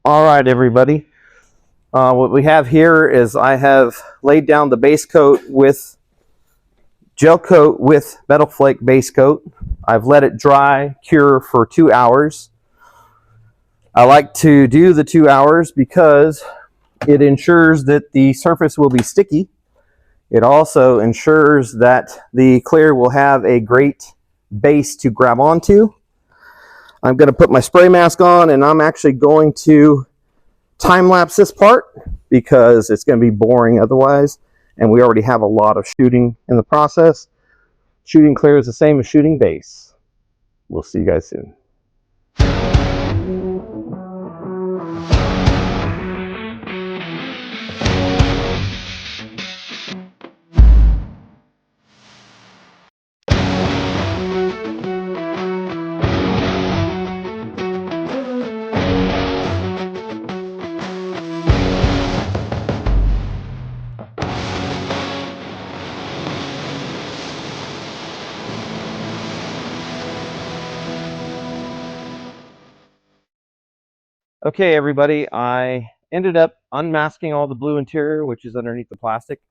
All right, everybody. What we have here is I have laid down the base coat with gel coat with metal flake base coat. I've let it dry, cure for 2 hours. I like to do the 2 hours because it ensures that the surface will be sticky. It also ensures that the clear will have a great base to grab onto. I'm going to put my spray mask on, and I'm actually going to time lapse this part because it's going to be boring otherwise, and we already have a lot of shooting in the process. Shooting clear is the same as shooting base. We'll see you guys soon. Okay, everybody, I ended up unmasking all the blue interior, which is underneath the plastic.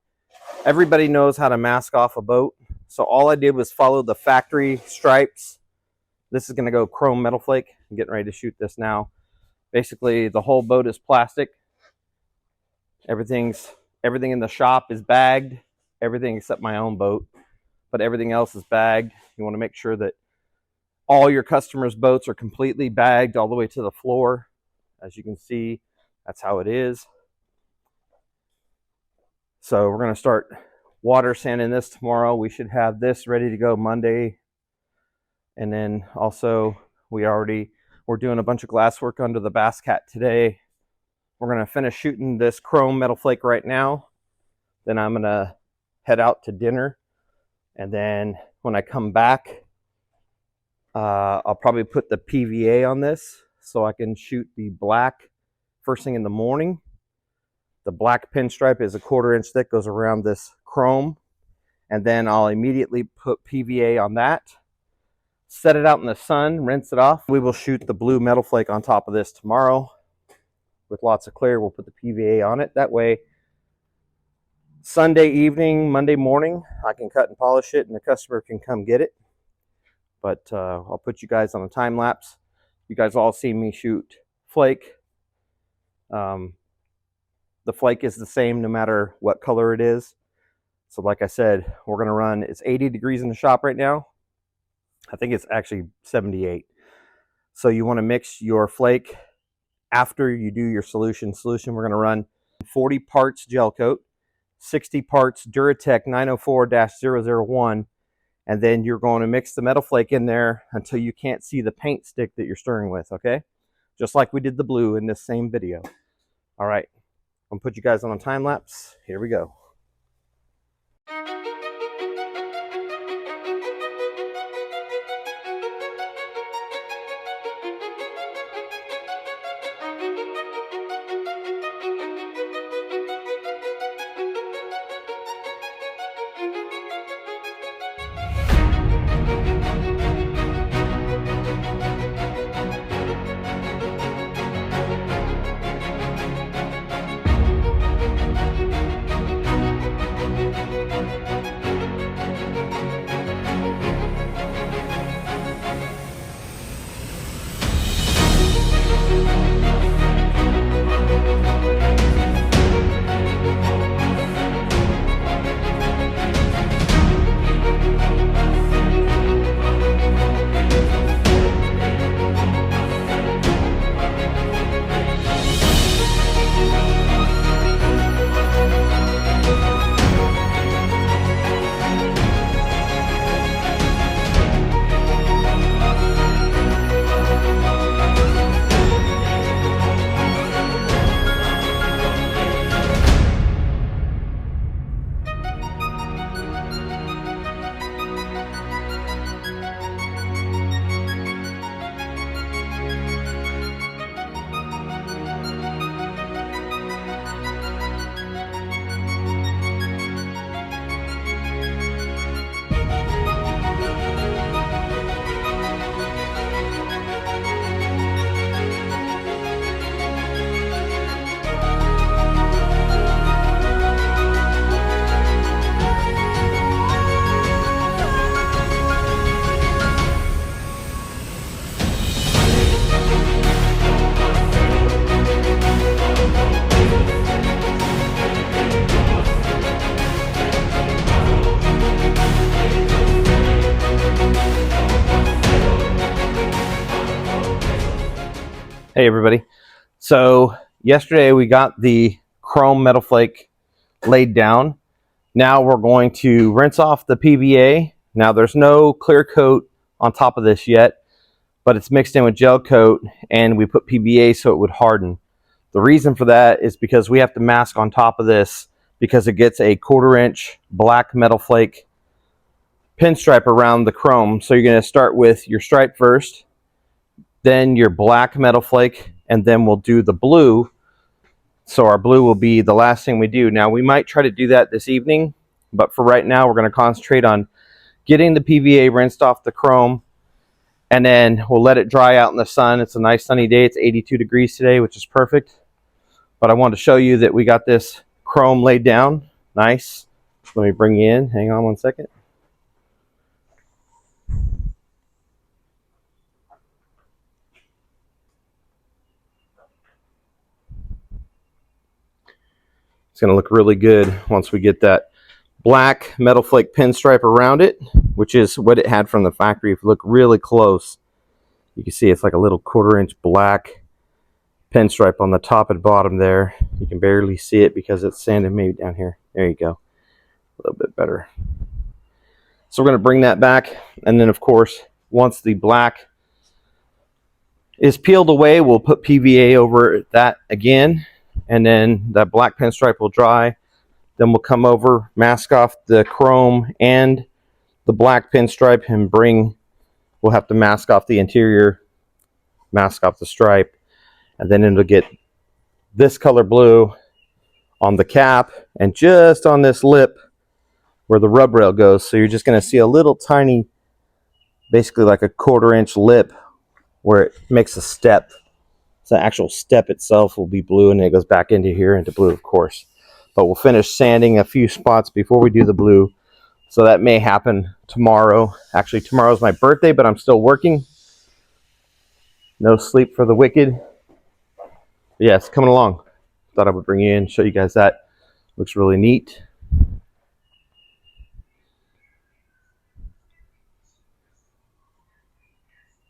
Everybody knows how to mask off a boat, so all I did was follow the factory stripes. This is going to go chrome metal flake. I'm getting ready to shoot this now. Basically, the whole boat is plastic. Everything in the shop is bagged. Everything except my own boat, but everything else is bagged. You want to make sure that all your customers' boats are completely bagged all the way to the floor. As you can see, that's how it is. So we're going to start water sanding this tomorrow. We should have this ready to go Monday. And then also we're doing a bunch of glass work under the Bass Cat today. We're going to finish shooting this chrome metal flake right now. Then I'm going to head out to dinner. And then when I come back, I'll probably put the PVA on this so I can shoot the black first thing in the morning. The black pinstripe is a 1/4 inch thick, goes around this chrome. And then I'll immediately put PVA on that, set it out in the sun, rinse it off. We will shoot the blue metal flake on top of this tomorrow with lots of clear. We'll put the PVA on it. That way, Sunday evening, Monday morning, I can cut and polish it and the customer can come get it. But I'll put you guys on a time lapse. You guys all see me shoot flake. The flake is the same no matter what color it is. So like I said, we're going to run, it's 80 degrees in the shop right now. I think it's actually 78. So you want to mix your flake after you do your solution. We're going to run 40 parts gel coat, 60 parts Duratec 904-001, and then you're going to mix the metal flake in there until you can't see the paint stick that you're stirring with, okay? Just like we did the blue in this same video. All right, I'm going to put you guys on a time lapse. Here we go. Hey everybody. So yesterday we got the chrome metal flake laid down. Now we're going to rinse off the PVA. Now there's no clear coat on top of this yet, but it's mixed in with gel coat and we put PVA so it would harden. The reason for that is because we have to mask on top of this because it gets a 1/4 inch black metal flake pinstripe around the chrome. So you're going to start with your stripe first, then your black metal flake, and then we'll do the blue. So our blue will be the last thing we do. Now we might try to do that this evening, but for right now we're going to concentrate on getting the PVA rinsed off the chrome, and then we'll let it dry out in the sun. It's a nice sunny day. It's 82 degrees today, which is perfect. But I wanted to show you that we got this chrome laid down. Nice. Let me bring you in. Hang on one second. It's going to look really good once we get that black metal flake pinstripe around it, which is what it had from the factory. If you look really close, you can see it's like a little 1/4 inch black pinstripe on the top and bottom there. You can barely see it because it's sanded maybe down here. There you go. A little bit better. So we're going to bring that back, and then of course once the black is peeled away, we'll put PVA over that again, and then that black pinstripe will dry. Then we'll come over, mask off the chrome and the black pinstripe, and we'll have to mask off the interior, mask off the stripe, and then it'll get this color blue on the cap and just on this lip where the rub rail goes. So you're just going to see a little tiny, basically like a 1/4 inch lip where it makes a step. So the actual step itself will be blue, and it goes back into here into blue, of course. But we'll finish sanding a few spots before we do the blue. So that may happen tomorrow. Actually, tomorrow's my birthday, but I'm still working. No sleep for the wicked. But yeah, it's coming along. Thought I would bring you in, show you guys that. Looks really neat.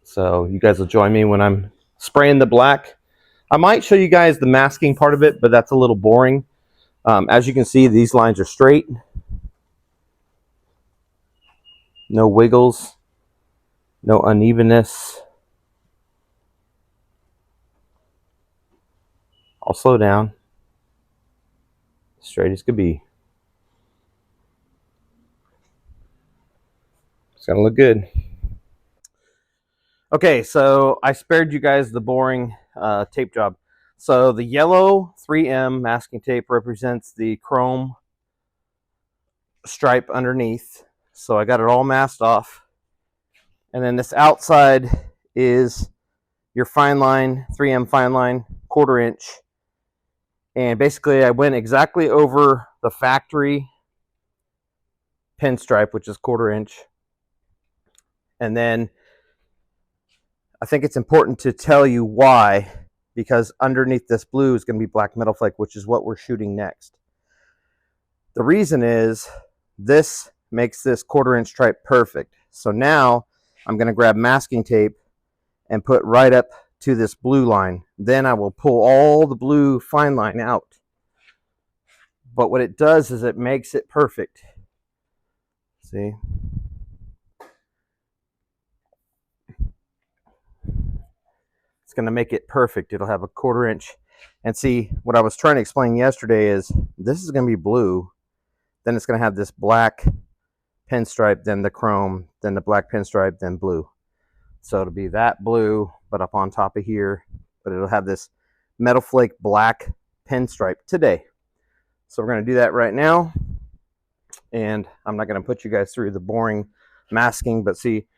So you guys will join me when I'm spraying the black. I might show you guys the masking part of it, but that's a little boring. As you can see, these lines are straight. No wiggles. No unevenness. I'll slow down. Straight as could be. It's gonna look good. Okay, so I spared you guys the boring tape job. So the yellow 3M masking tape represents the chrome stripe underneath. So I got it all masked off. And then this outside is your fine line, 3M fine line, 1/4 inch. And basically I went exactly over the factory pinstripe, which is 1/4 inch. And then I think it's important to tell you why, because underneath this blue is going to be black metal flake, which is what we're shooting next. The reason is this makes this 1/4 inch stripe perfect. So now I'm going to grab masking tape and put right up to this blue line. Then I will pull all the blue fine line out. But what it does is it makes it perfect. See? It's going to make it perfect. It'll have a 1/4 inch. And see, what I was trying to explain yesterday is this is going to be blue. Then it's going to have this black pinstripe, then the chrome, then the black pinstripe, then blue. So it'll be that blue, but up on top of here. But it'll have this metal flake black pinstripe today. So we're going to do that right now. And I'm not going to put you guys through the boring masking, but see,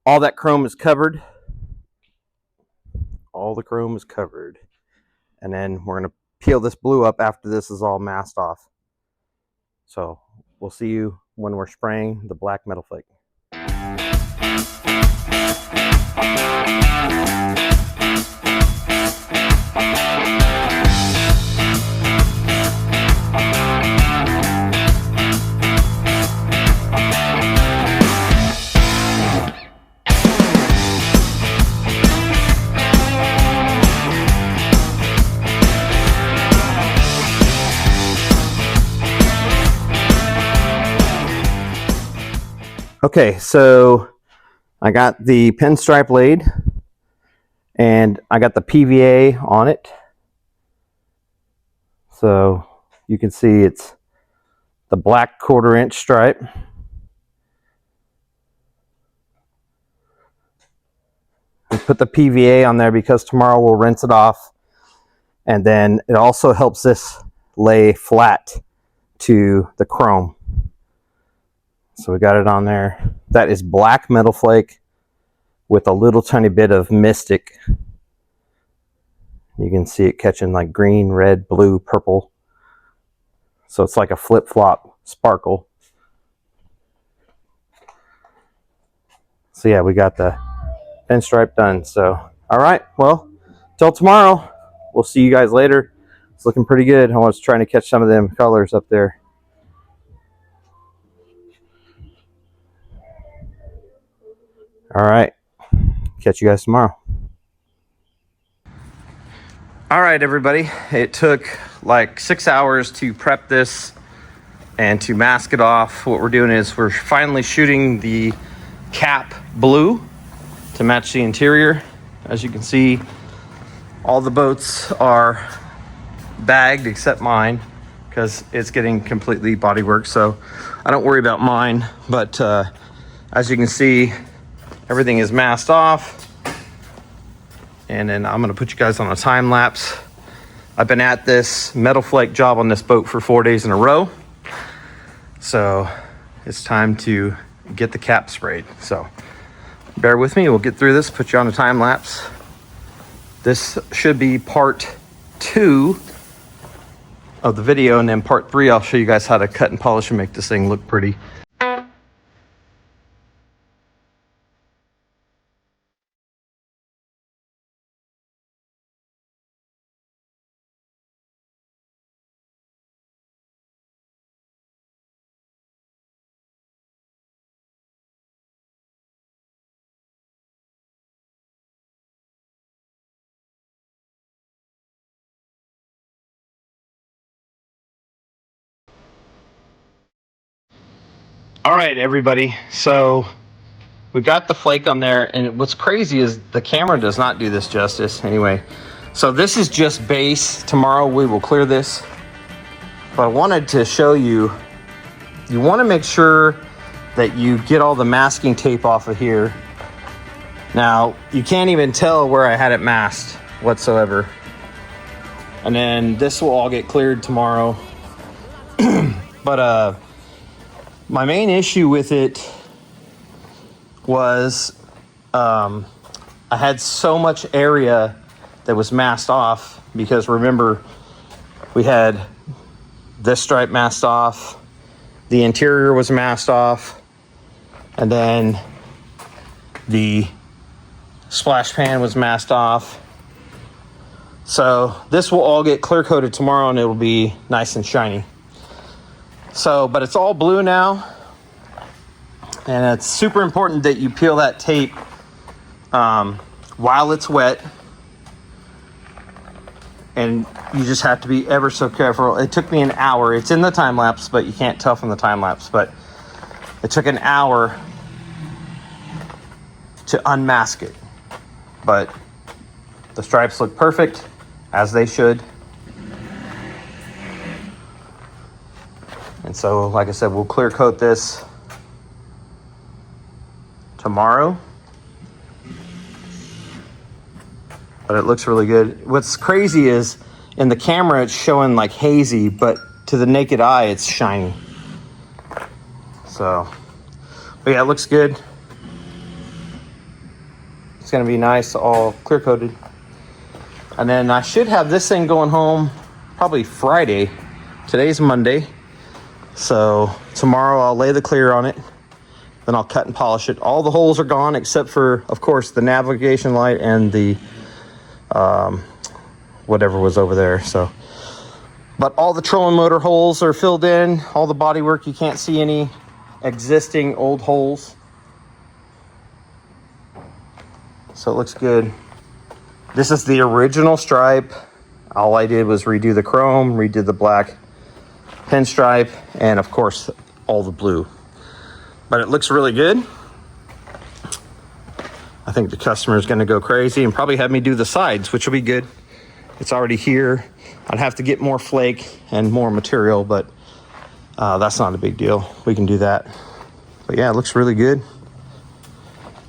all that chrome is covered. All the chrome is covered. And then we're going to peel this blue up after this is all masked off. So we'll see you when we're spraying the black metal flake. Okay, so I got the pinstripe laid and I got the PVA on it. So you can see it's the black 1/4 inch stripe. We put the PVA on there because tomorrow we'll rinse it off, and then it also helps this lay flat to the chrome. So we got it on there. That is black metal flake with a little tiny bit of mystic. You can see it catching like green, red, blue, purple. So it's like a flip-flop sparkle. So yeah, we got the pinstripe done. So, all right, well, till tomorrow. We'll see you guys later. It's looking pretty good. I was trying to catch some of them colors up there. All right, catch you guys tomorrow. All right, everybody. It took like 6 hours to prep this and to mask it off. What we're doing is we're finally shooting the cap blue to match the interior. As you can see, all the boats are bagged except mine because it's getting completely bodywork, so I don't worry about mine. But as you can see, everything is masked off, and then I'm gonna put you guys on a time lapse. I've been at this metal flake job on this boat for 4 days in a row, so it's time to get the cap sprayed. So bear with me, we'll get through this, put you on a time lapse. This should be part 2 of the video, and then part 3 I'll show you guys how to cut and polish and make this thing look pretty. All right, everybody, so we got the flake on there, and what's crazy is the camera does not do this justice. Anyway, so this is just base. Tomorrow we will clear this, but I wanted to show you, you want to make sure that you get all the masking tape off of here. Now, you can't even tell where I had it masked whatsoever. And then this will all get cleared tomorrow. But my main issue with it was I had so much area that was masked off, because remember, we had this stripe masked off, the interior was masked off, and then the splash pan was masked off. So this will all get clear coated tomorrow and it'll be nice and shiny. So, but it's all blue now, and it's super important that you peel that tape while it's wet, and you just have to be ever so careful. It took me an hour. It's in the time lapse, but you can't tell from the time lapse, but it took an hour to unmask it. But the stripes look perfect, as they should. And so, like I said, we'll clear coat this tomorrow. But it looks really good. What's crazy is in the camera it's showing like hazy, but to the naked eye it's shiny. So, but yeah, it looks good. It's gonna be nice, all clear coated. And then I should have this thing going home probably Friday. Today's Monday. So tomorrow I'll lay the clear on it, then I'll cut and polish it. All the holes are gone except for, of course, the navigation light and the whatever was over there. So, but all the trolling motor holes are filled in, all the body work, you can't see any existing old holes. So it looks good. This is the original stripe. All I did was redo the chrome, redid the black pinstripe, and of course all the blue. but it looks really good. I think the customer is going to go crazy and probably have me do the sides, which will be good. It's already here. I'd have to get more flake and more material, but that's not a big deal. We can do that. But yeah, it looks really good.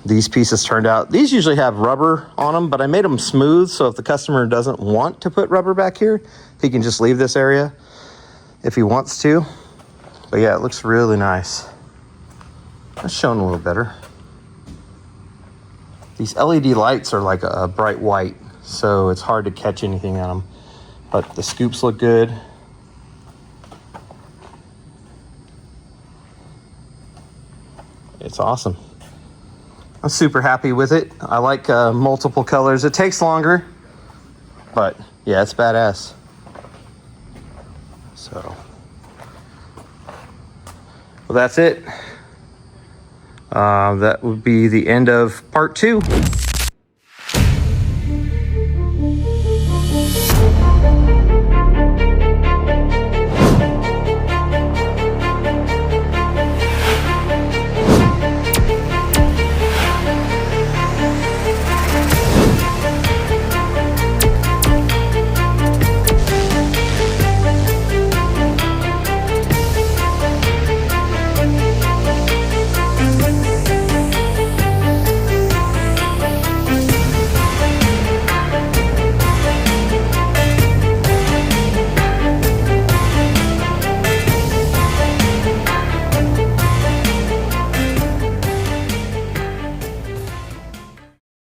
These pieces turned out, these usually have rubber on them, but I made them smooth, so if the customer doesn't want to put rubber back here, he can just leave this area if he wants to. But yeah, it looks really nice. That's showing a little better. These LED lights are like a bright white, so it's hard to catch anything on them. But the scoops look good. It's awesome. I'm super happy with it. I like multiple colors. It takes longer, but yeah, it's badass. So, well, that's it. That would be the end of part 2.